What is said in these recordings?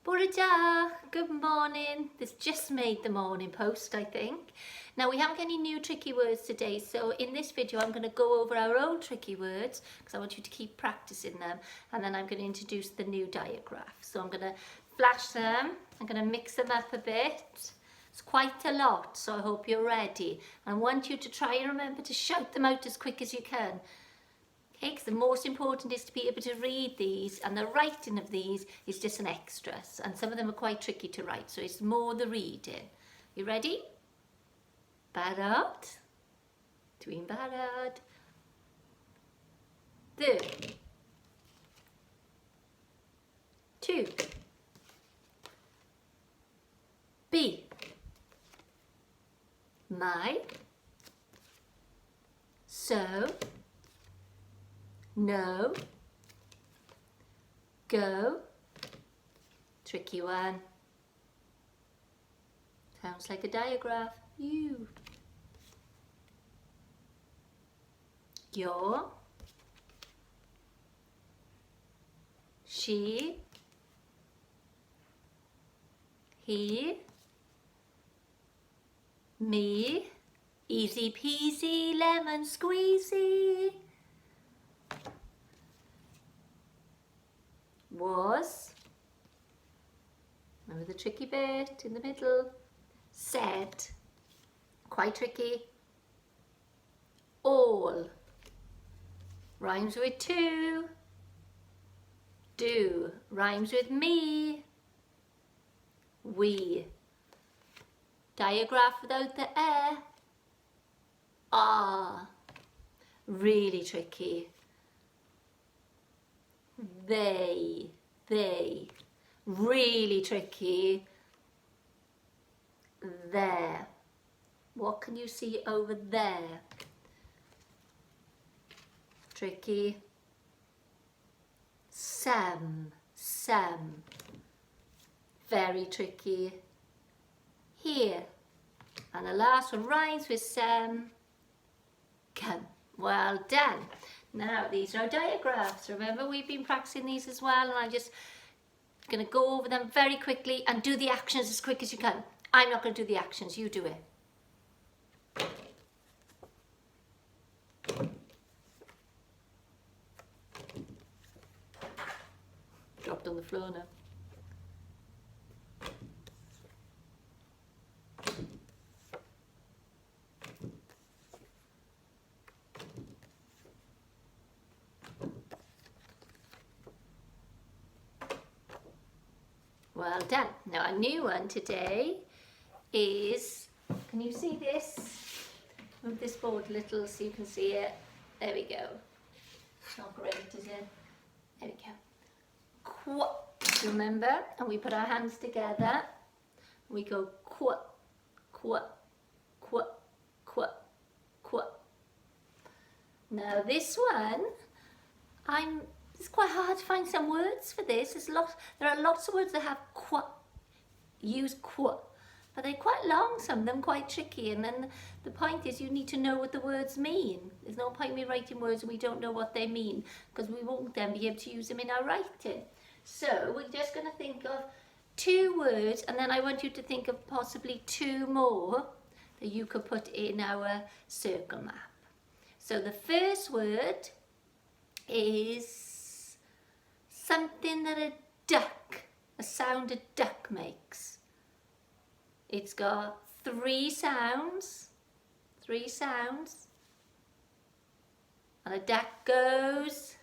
Bore da, good morning. This just made the morning post, I think. Now we haven't got any new tricky words today, so in this video I'm going to go over our old tricky words because I want you to keep practicing them, and then I'm going to introduce the new digraph. So I'm going to flash them, I'm going to mix them up a bit. It's quite a lot, so I hope you're ready. I want you to try and remember to shout them out as quick as you can. Okay, because the most important is to be able to read these, and the writing of these is just an extra, and some of them are quite tricky to write, so it's more the reading. You ready? Barod. Dwi'n barod. Du. Tu. Bi. Mai. So. No, go, tricky one, sounds like a digraph, you, your, she, he, me, easy peasy lemon squeezy. Was, remember the tricky bit in the middle, said, quite tricky, all, rhymes with to, do, rhymes with me, we, digraph without the air, are, really tricky. They, really tricky. There, what can you see over there? Tricky. Some, very tricky. Here, and the last one rhymes with some, come. Well done. Now these are digraphs. Remember, we've been practicing these as well, and I'm just going to go over them very quickly and do the actions as quick as you can. I'm not going to do the actions, you do it. Dropped on the floor now. Well done. Now a new one today is, can you see this? Move this board a little so you can see it. There we go. It's not great, is it? There we go. Qua. Remember? And we put our hands together. We go qua, qua, qua, qua, qua. Now this one, it's quite hard to find some words for this. There are lots of words that have qua, use qua, but they're quite long, some of them quite tricky, and then the point is you need to know what the words mean. There's no point in me writing words and we don't know what they mean, because we won't then be able to use them in our writing. So we're just going to think of 2 words, and then I want you to think of possibly 2 more that you could put in our circle map. So the first word is something that a sound a duck makes. It's got 3 sounds, and a duck goes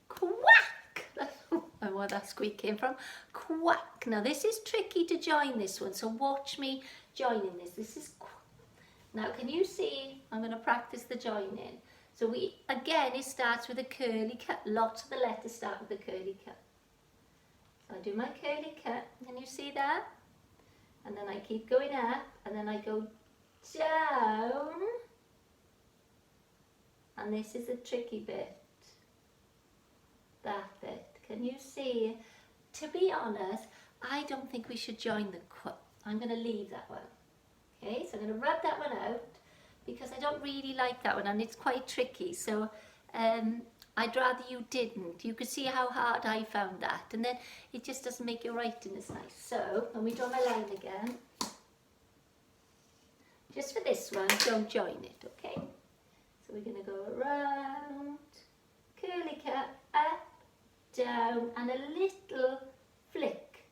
quack. And where that squeak came from, quack. Now this is tricky to join this one, so watch me joining this. This is quack. Now can you see, I'm going to practice the joining. So it starts with a curly cut. Lots of the letters start with a curly cut. So I do my curly cut, can you see that? And then I keep going up, and then I go down. And this is a tricky bit. That bit. Can you see? To be honest, I don't think we should join the qu. I'm going to leave that one. Okay, so I'm going to rub that one out because I don't really like that one, and it's quite tricky. So I'd rather you didn't. You could see how hard I found that, and then it just doesn't make your writing as nice. So, when we draw my line again, just for this one, don't join it, okay? So we're going to go around, curly cut, up, down, and a little flick,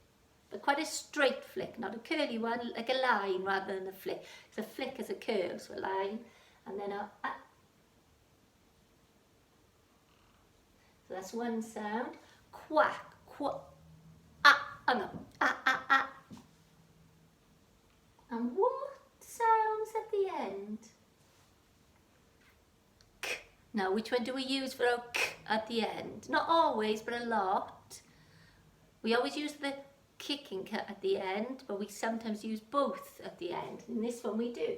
but quite a straight flick, not a curly one, like a line rather than a flick. So a flick is a curl, so a line, and then a up. So that's one sound. Quack, quack, ah, oh no, ah, ah, ah. And what sounds at the end? K. Now, which one do we use for our k at the end? Not always, but a lot. We always use the kicking cut at the end, but we sometimes use both at the end. In this one we do.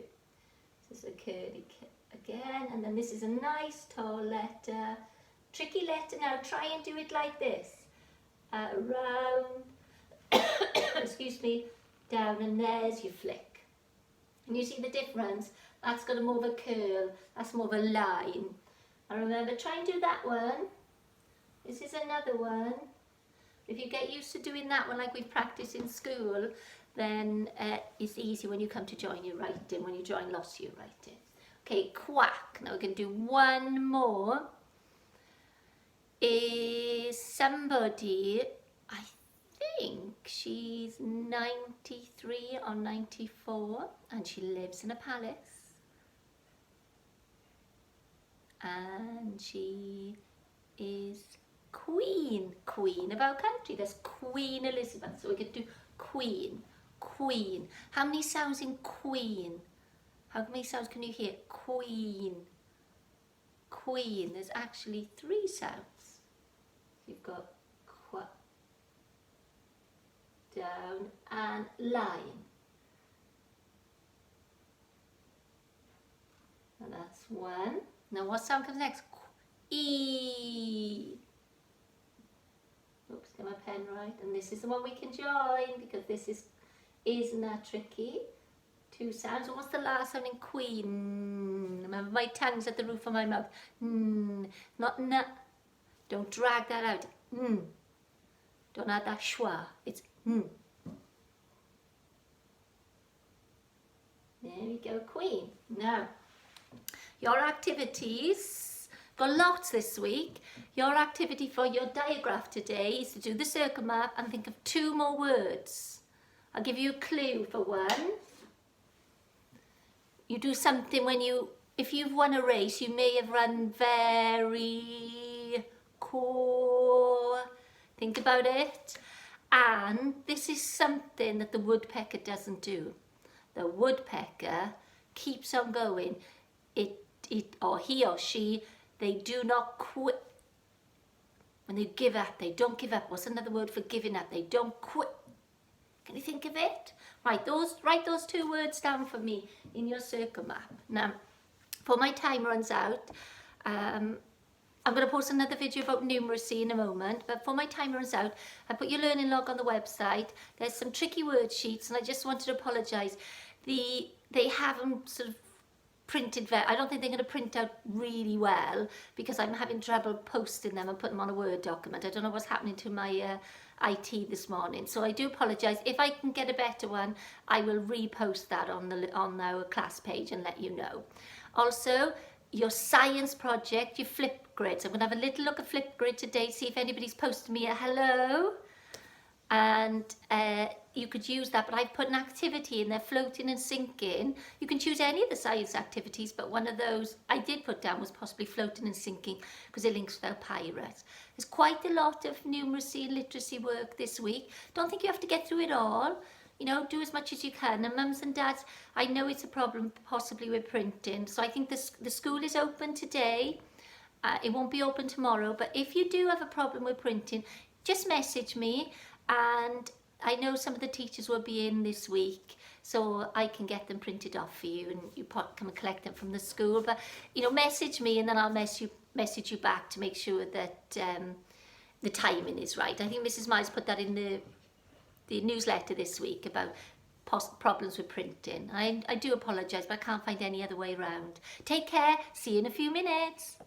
This is a curly cut again, and then this is a nice tall letter. Tricky letter. Now try and do it like this. Around, excuse me, down, and there's your flick. And you see the difference? That's got a more of a curl, that's more of a line. And remember, try and do that one. This is another one. If you get used to doing that one like we've practiced in school, then it's easy when you come to join your writing, when you join lots of your writing. Okay, quack. Now we're going to do one more. Is somebody, I think she's 93 or 94, and she lives in a palace, and she is queen of our country. There's Queen Elizabeth, so we could do queen. How many sounds in queen? How many sounds can you hear? Queen. There's actually 3 sounds. You've got quack, down, and line. And that's one. Now what sound comes next? E. Oops, get my pen right. And this is the one we can join, because this isn't that tricky. 2 sounds. And what's the last sound in queen? Remember, my tongue's at the roof of my mouth. Not n. Don't drag that out. Don't add that schwa. It's There we go, queen. Now, your activities, got lots this week. Your activity for your digraph today is to do the circle map and think of 2 more words. I'll give you a clue for one. You do something when if you've won a race, you may have run very cool. Think about it. And this is something that the woodpecker doesn't do. The woodpecker keeps on going. Or he or she, they do not quit. When they give up, they don't give up. What's another word for giving up? They don't quit. Can you think of it? Write those 2 words down for me in your circle map. Now, before my time runs out, I'm going to post another video about numeracy in a moment, but before my time runs out, I put your learning log on the website. There's some tricky word sheets, and I just wanted to apologise. They haven't sort of printed I don't think they're going to print out really well, because I'm having trouble posting them and putting them on a Word document. I don't know what's happening to my IT this morning, so I do apologise. If I can get a better one, I will repost that on our class page and let you know. Also, your science project, your Flipgrid. So I'm going to have a little look at Flipgrid today, see if anybody's posted me a hello. And you could use that, but I've put an activity in there, floating and sinking. You can choose any of the science activities, but one of those I did put down was possibly floating and sinking, because it links with our pirates. There's quite a lot of numeracy and literacy work this week. Don't think you have to get through it all. You know, do as much as you can. And mums and dads, I know it's a problem possibly with printing. So I think the school is open today. It won't be open tomorrow. But if you do have a problem with printing, just message me. And I know some of the teachers will be in this week, so I can get them printed off for you, and you come and collect them from the school. But, you know, message me, and then I'll message you back to make sure that the timing is right. I think Mrs. Miles put that in the newsletter this week about problems with printing. I do apologise, but I can't find any other way around. Take care. See you in a few minutes.